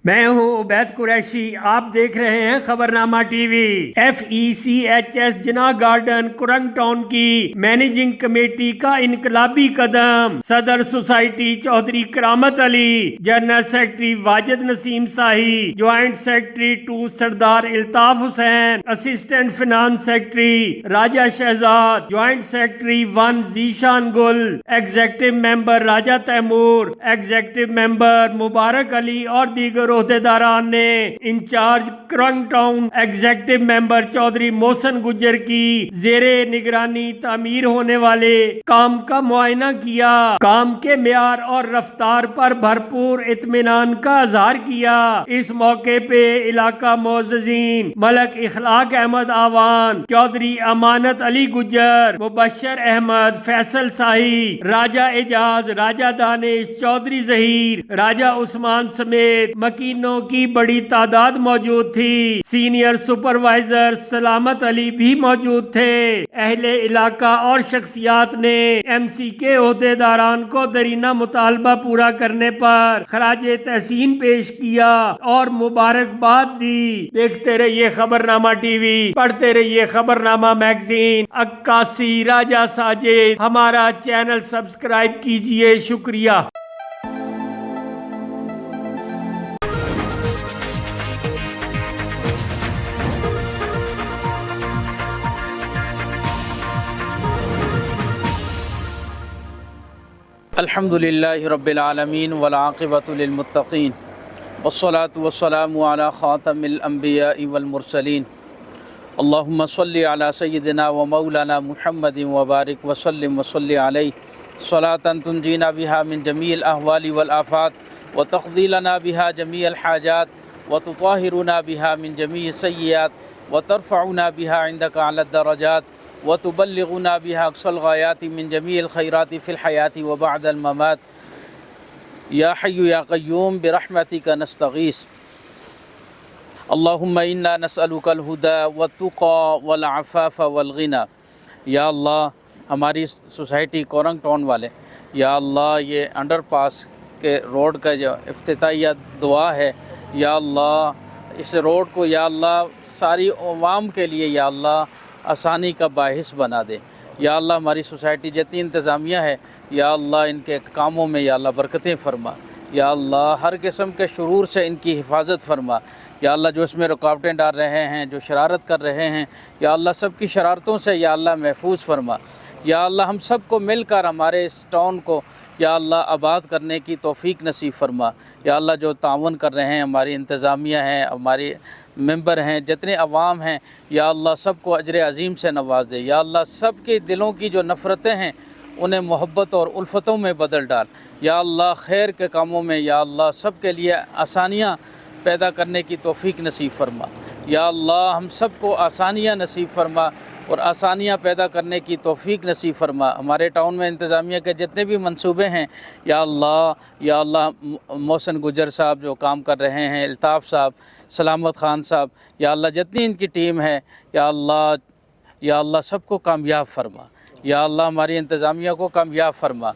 मैं हूं उबैद कुरैशी। आप देख रहे हैं Khabarnama TV. FECHS Jinnah garden Kurang town की मैनेजिंग कमेटी का इनकलाबी कदम। सदर society Chaudhry Karamat Ali, general secretary Wajid Naseem Shahi, joint secretary 2 Sardar Iltaf Hussain, assistant finance secretary Raja Shahzad, joint secretary 1 Zeeshan Gul, executive member Raja Taimur, executive member Mubarak Ali और दीगर ओहदेदारान ने incharge Kurang town executive member Chaudhry Mohsin Gujjar की जेरे निगरानी तामीर होने वाले काम का मुआयना किया। काम के मेयार और रफ्तार पर भरपूर इत्मीनान का इजहार किया। इस मौके पे इलाका मोअज़्ज़ज़ीन मलक इखलाक अहमद आवान, चौधरी अमानत अली गुज्जर, मुबश्शर अहमद, फैसल शाही, राजा एजाज, राजा दानिश, चौधरी जहीर, राजा उस्मान समेत मकीनों की बड़ी तादाद मौजूद थी। सीनियर सुपरवाइजर सलामत अली भी मौजूद थे। अहले इलाका और शख्सियात ने MC के ओहदेदारान को दरीना मुतालबा पूरा करने पर खराजे तहसीन पेश किया और मुबारकबाद दी। देखते रहिए खबरनामा टीवी, पढ़ते रहिए खबरनामा मैगजीन। अक्कासी राजा साजिद, हमारा चैनल सब्सक्राइब कीजिए। शुक्रिया। अल्हम्दुलिल्लाहि रब्बिल आलमीन वल आक़िबतु लिल मुत्तक़ीन वस्सलातु वस्सलामु अला ख़ातमिल अंबियाइ वल मुरसलीन। अल्लाहुम्मा सल्लि अला सय्यिदिना व मौलाना मुहम्मदिन व बारिक व सल्लिम व सल्लि अलैहि सलातन तुंजीना बिहा मिन जमीइल अहवालि वल आफ़ात व तक़दी लना बिहा जमीअल हाजात व तुताहिरुना बिहा मिन जमीइस सय्यिआत व तरफ़उना बिहा इंदका अला दरजात व तुबल्लिगुना बिहा अक़सल गायाति मिन जमीइल खैराति फ़िल हयाति व बअदल ममात या हय्यु या क़य्यूम बिरहमतिका नस्तगीस। अल्लाहुम्मा इन्ना नसअलुकल हुदा वत्तुक़ा वल अफ़ाफ़ वल ग़िना। या अल्लाह, हमारी सोसाइटी कुरंग टाउन वाले, या अल्लाह ये अंडरपास के रोड का जो इफ्तिताहिया दुआ है, या अल्लाह इस रोड को या अल्लाह सारी अवाम के लिए या अल्लाह आसानी का बाहिस बना दे। या अल्लाह हमारी सोसाइटी जितनी इंतज़ामिया है, या अल्लाह इनके कामों में या अल्लाह बरकतें फ़रमा। या अल्लाह हर किस्म के शुरूर से इनकी हिफाजत फ़रमा। या अल्लाह जो इसमें रुकावटें डाल रहे हैं, जो शरारत कर रहे हैं, या अल्लाह सब की शरारतों से या अल्लाह महफूज फ़रमा। या अल्लाह हम सब को मिलकर हमारे इस टाउन को या अल्लाह आबाद करने की तौफ़ीक नसीब फ़रमा। या अल्लाह जो तावन कर रहे हैं, हमारी इंतज़ामिया हैं, हमारी मेंबर हैं, जितने अवाम हैं, या अल्लाह सब को अजर अज़ीम से नवाज़ दे। या अल्लाह सब के दिलों की जो नफ़रतें हैं उन्हें मोहब्बत और उल्फ़तों में बदल डाल। या अल्लाह खैर के कामों में या अल्लाह सब के लिए आसानियाँ पैदा करने की तौफ़ीक नसीब फ़रमा। या अल्लाह हम सब को आसानियाँ नसीब फ़रमा और आसानियाँ पैदा करने की तौफ़ीक नसीब फ़रमा। हमारे टाउन में इंतज़ामिया के जितने भी मंसूबे हैं, या अल्लाह मोहसन गुज्जर साहब जो काम कर रहे हैं, इल्ताफ़ साहब, सलामत ख़ान साहब, या अल्लाह जितनी इनकी टीम है, या अल्लाह सबको कामयाब फ़रमा। या अल्लाह हमारी इंतज़ामिया को कामयाब फ़रमा।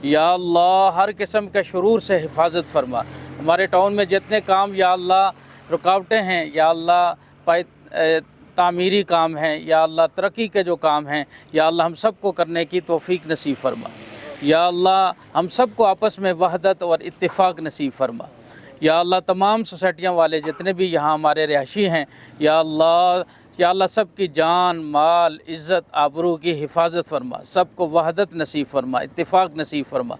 या अल्लाह हर किस्म के शुरूर से हिफाजत फ़रमा। हमारे टाउन में जितने काम या अल्लाह रुकावटें हैं, या अल्लाह तामीरी काम हैं, या अल्लाह तरक्की के जो काम हैं, या अल्लाह हम सब को करने की तौफ़ीक नसीब फ़रमा। या अल्लाह हम सब को आपस में वहदत और इत्तिफ़ाक़ नसीब फ़रमा। या अल्लाह तमाम सोसाइटियाँ वाले जितने भी यहाँ हमारे रिहायशी हैं, या अल्लाह सब की जान माल इज़्ज़त आबरू की हिफाजत फ़रमा। सब को वहदत नसीब फ़रमा, इत्तिफ़ाक़ नसीब फ़रमा।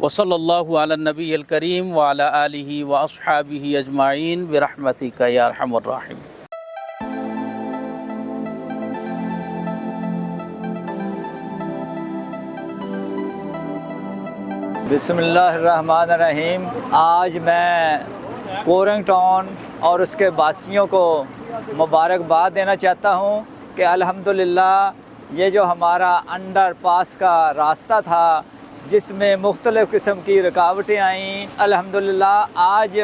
व सल्लल्लाहु अला नबील करीम व अला आलिहि व अस्हाबिहि अजमाइन बिरहमतिका या अरहमर राहिम। बिस्मिल्लाहिर्रहमानिर्रहीम। आज मैं कुरंग टाउन और उसके वासियों को मुबारकबाद देना चाहता हूँ कि अल्हम्दुलिल्लाह ये जो हमारा अंडरपास का रास्ता था जिसमें मुख्तलिफ़ किस्म की रुकावटें आईं, अल्हम्दुलिल्लाह आज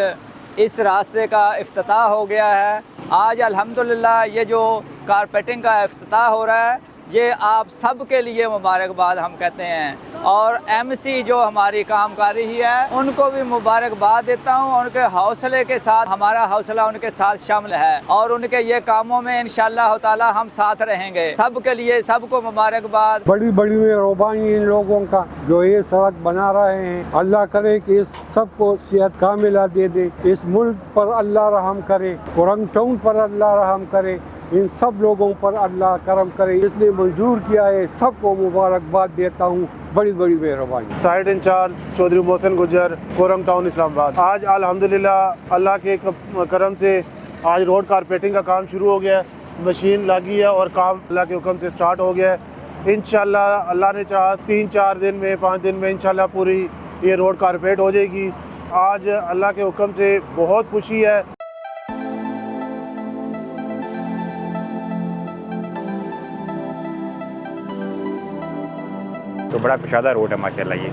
इस रास्ते का इफ्तिताह हो गया है। आज अल्हम्दुलिल्लाह ये जो कारपेटिंग का इफ्तिताह हो रहा है, ये आप सब के लिए मुबारकबाद हम कहते हैं। और एमसी जो हमारी कामकारी ही है उनको भी मुबारकबाद देता हूँ। उनके हौसले के साथ हमारा हौसला उनके साथ शामिल है और उनके ये कामों में इंशाअल्लाह ताला हम साथ रहेंगे। सब के लिए सबको मुबारकबाद। बड़ी बड़ी मेहरबानी इन लोगों का जो ये सड़क बना रहे हैं। अल्लाह करे कि इस सबको सेहत कामिला दे दे। इस मुल्क पर अल्लाह रहम करे, कोरंग टाउन पर अल्लाह रहम करे, इन सब लोगों पर अल्लाह करम करे। इसने मंजूर किया है, सबको मुबारकबाद देता हूँ। बड़ी बड़ी मेहरबानी। साइड इंचार्ज चौधरी मोहसिन गुजर, कोरंग टाउन इस्लामाबाद। आज अल्हम्दुलिल्लाह अल्लाह के करम से आज रोड कारपेटिंग का काम शुरू हो गया है। मशीन लगी है और काम अल्लाह के हुक्म से स्टार्ट हो गया है। इंशाल्लाह अल्लाह ने चाहा 3-4 दिन में 5 दिन में इंशाल्लाह पूरी ये रोड कारपेट हो जाएगी। आज अल्लाह के हुक्म से बहुत खुशी है। तो बड़ा कुशादा रोड है माशाल्लाह ये,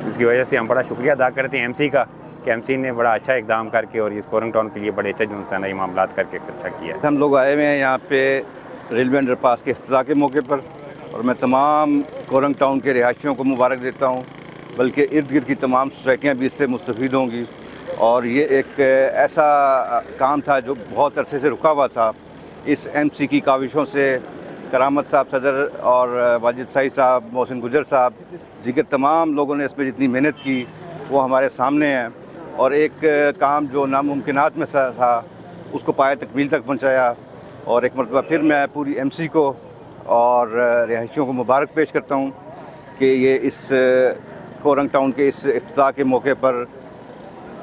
इसकी वजह से हम बड़ा शुक्रिया अदा करते हैं एमसी का कि एमसी ने बड़ा अच्छा इकदाम करके और इस कोरंग टाउन के लिए बड़े अच्छे जुनसाना मामला करके अच्छा किया है। हम लोग आए हुए हैं यहाँ पे रेलवे अंडरपास के इफ्तिताह के मौके पर और मैं तमाम कोरंग टाउन के रिहायशियों को मुबारक देता हूँ, बल्कि इर्द गिर्द की तमाम सोसाइटियाँ भी इससे मुस्तफ़ीद होंगी। और ये एक ऐसा काम था जो बहुत अरसे से रुका हुआ था। इस एमसी की काविशों से करामत साहब सदर और वाजिद साई साहब, मोहसिन गुजर साहब, दीगर तमाम लोगों ने इसमें जितनी मेहनत की वो हमारे सामने है और एक काम जो नामुमकिनात में था उसको पाए तकमील तक पहुंचाया। और एक मरतबा फिर मैं पूरी एमसी को और रिहायशियों को मुबारक पेश करता हूं कि ये इस कोरंग टाउन के इस इफ्तिताह के मौके पर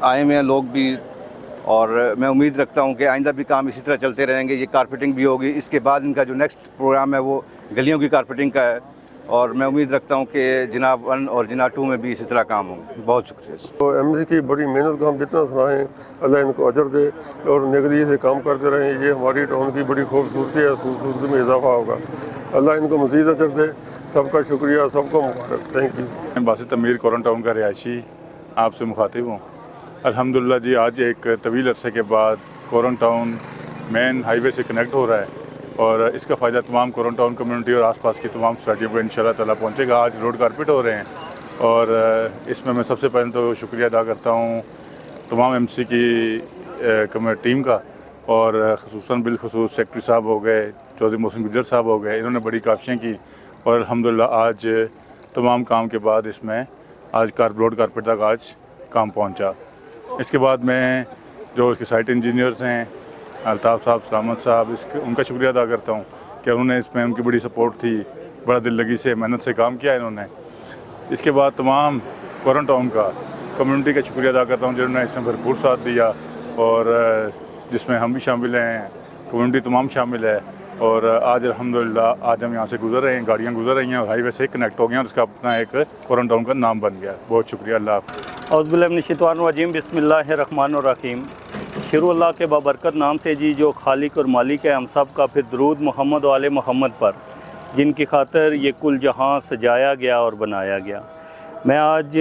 आए हुए हैं लोग भी। और मैं उम्मीद रखता हूं कि आइंदा भी काम इसी तरह चलते रहेंगे। ये कारपेटिंग भी होगी, इसके बाद इनका जो नेक्स्ट प्रोग्राम है वो गलियों की कारपेटिंग का है और मैं उम्मीद रखता हूं कि जिनाब 1 और जिनाब 2 में भी इसी तरह काम होंगे। बहुत शुक्रिया। तो एमसी की बड़ी मेहनत का हम जितना सुनाएं अल्लाह इनको अजर दे और निगरानी से काम करते रहें। ये हमारी टाउन की बड़ी खूबसूरती है, खूबसूरती में इजाफा होगा। अल्लाह इनको मज़ीद अजर दे। सबका शुक्रिया, सबको मुबारक। Thank you. मैं बासित अमीर कोरंग टाउन का रिहायशी आपसे मुखातिब हूँ। अल्हम्दुलिल्लाह जी, आज एक तवील अरसे के बाद कोरंग टाउन मेन हाईवे से कनेक्ट हो रहा है और इसका फ़ायदा तमाम कोरंग टाउन कम्युनिटी और आसपास की तमाम सोसाइटियों को इंशाल्लाह ताला पहुँचेगा। आज रोड कारपेट हो रहे हैं और इसमें मैं सबसे पहले तो शुक्रिया अदा करता हूँ तमाम एमसी की टीम का और ख़ुसूसन बिलखुसूस सेक्रेटरी साहब हो गए, चौधरी मोहसिन गुजर साहब हो गए। इन्होंने बड़ी काविशें की और अल्हम्दुलिल्लाह आज तमाम काम के बाद इसमें आज रोड कारपेट तक आज काम पहुँचा। इसके बाद मैं जो इसके साइट इंजीनियर्स हैं अल्ताफ़ साहब, सलामत साहब, उनका शुक्रिया अदा करता हूँ कि उन्होंने इसमें उनकी बड़ी सपोर्ट थी, बड़ा दिल लगी से मेहनत से काम किया इन्होंने। इसके बाद तमाम कोरंग टाउन का कम्युनिटी का शुक्रिया अदा करता हूँ जिन्होंने इसमें भरपूर साथ दिया और जिसमें हम भी शामिल हैं, कम्युनिटी तमाम शामिल है। और आज अल्हम्दुलिल्लाह आज हम यहाँ से गुजर रहे हैं, गाड़ियाँ गुजर रही हैं और हाईवे से कनेक्ट हो गए हैं और उसका अपना एक कोरंग टाउन का नाम बन गया। बहुत शुक्रिया। अल्लाह हाफ़िज़। औज़ुबिल्लाहि मिनश्शैतानिर्रजीम, बिस्मिल्लाहिर्रहमानिर्रहीम। शुरू अल्लाह के बाबरकत नाम से जी, जो खालिक और मालिक है हम सब का, फिर दरूद मोहम्मद वाले मोहम्मद पर जिनकी खातर ये कुल जहां सजाया गया और बनाया गया। मैं आज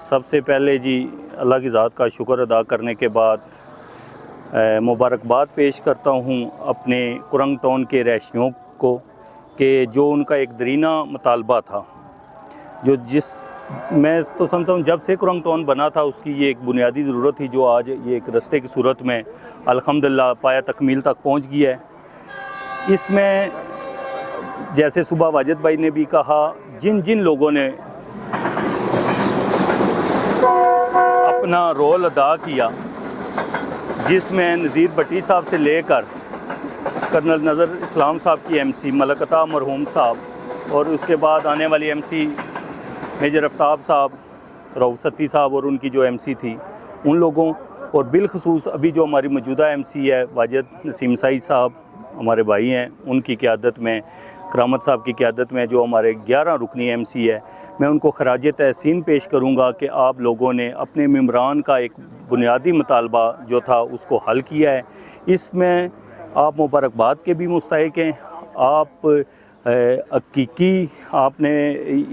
सबसे पहले जी अल्लाह की ज़ात का शुक्र अदा करने के बाद मुबारकबाद पेश करता हूँ अपने कोरंग टाउन के रहायशियों को कि जो उनका एक दरीना मुतालबा था, जो मैं तो समझता हूँ जब से कोरंग टाउन बना था उसकी ये एक बुनियादी ज़रूरत थी, जो आज ये एक रास्ते की सूरत में अल्हम्दुलिल्लाह पाया तकमील तक पहुँच गई है। इसमें जैसे सुबह वाजिद भाई ने भी कहा, जिन जिन लोगों ने अपना रोल अदा किया, जिसमें नज़ीर भट्टी साहब से लेकर कर्नल नज़र इस्लाम साहब की एमसी, मलक अता मरहूम साहब और उसके बाद आने वाली एमसी मेजर आफ्ताब साहब, रऊफ़ सत्ती साहब और उनकी जो एमसी थी उन लोगों, और बिलखसूस अभी जो हमारी मौजूदा एमसी है वाजिद नसीम साई साहब हमारे भाई हैं, उनकी क़यादत में, करामत साहब की क़यादत में जो हमारे 11 रुकनी एमसी है, मैं उनको खराज तहसीन पेश करूँगा कि आप लोगों ने अपने मेम्बरान का एक बुनियादी मुतालबा जो था उसको हल किया है। इसमें आप मुबारकबाद के भी मुस्तहिक़ हैं। आप हकीकी आपने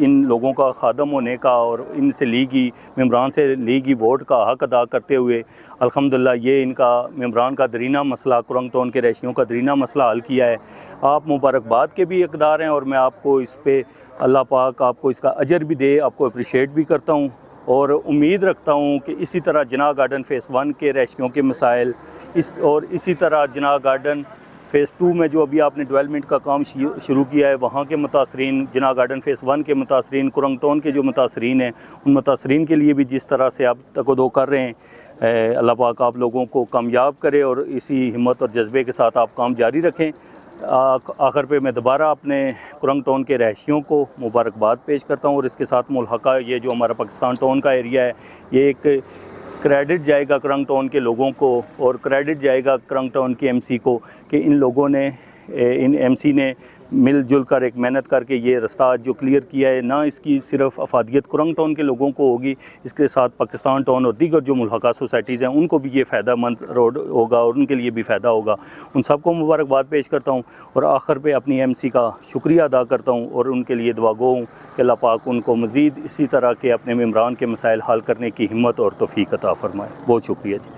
इन लोगों का खादम होने का और इनसे ली गई मेम्बरान से ली गई वोट का हक़ अदा करते हुए अल्हम्दुलिल्लाह ये इनका मेम्बरान का दरीना मसला कुरंग टाउन के रहायशियों का दरीना मसला हल किया है। आप मुबारकबाद के भी हकदार हैं और मैं आपको इस पे अल्लाह पाक आपको इसका अजर भी दे, आपको अप्रिशिएट भी करता हूँ और उम्मीद रखता हूँ कि इसी तरह जिनाह गार्डन फ़ेज़ 1 के रहायशियों के मसाइल इसी तरह जिनाह गार्डन फ़ेज़ 2 में जो अभी आपने डेवलपमेंट का काम शुरू किया है वहाँ के मुतासरीन, जिनाह गार्डन फ़ेज़ 1 के मुतासरीन, कुरंग टाउन के जो मुतासरीन हैं उन मुतासरीन के लिए भी जिस तरह से आप तकदो कर रहे हैं, अल्लाह पाक आप लोगों को कामयाब करे और इसी हिम्मत और जज्बे के साथ आप काम जारी रखें। आखिर पे मैं दोबारा अपने कुरंग टाउन के रहायशियों को मुबारकबाद पेश करता हूँ और इसके साथ मुल्हका ये जो हमारा पाकिस्तान टाउन का एरिया है ये एक क्रेडिट जाएगा कुरंग टाउन के लोगों को और क्रेडिट जाएगा कुरंग टाउन के एमसी को कि इन लोगों ने इन एमसी ने मिलजुल कर एक मेहनत करके ये रास्ता जो क्लियर किया है, ना इसकी सिर्फ अफादियत कुरंग टाउन के लोगों को होगी, इसके साथ पाकिस्तान टाउन और दीगर जो मुल्हका सोसाइटीज़ हैं उनको भी ये फ़ायदा मंद रोड होगा और उनके लिए भी फ़ायदा होगा। उन सबको मुबारकबाद पेश करता हूँ और आखिर पे अपनी एमसी का शुक्रिया अदा करता हूँ और उनके लिए दुआ गो हूँ कि अल्लाह पाक उनको मज़ीद इसी तरह के अपने मेम्बरान के मसाइल हल करने की हिम्मत और तौफ़ीक़ अता फ़रमाए। बहुत शुक्रिया जी।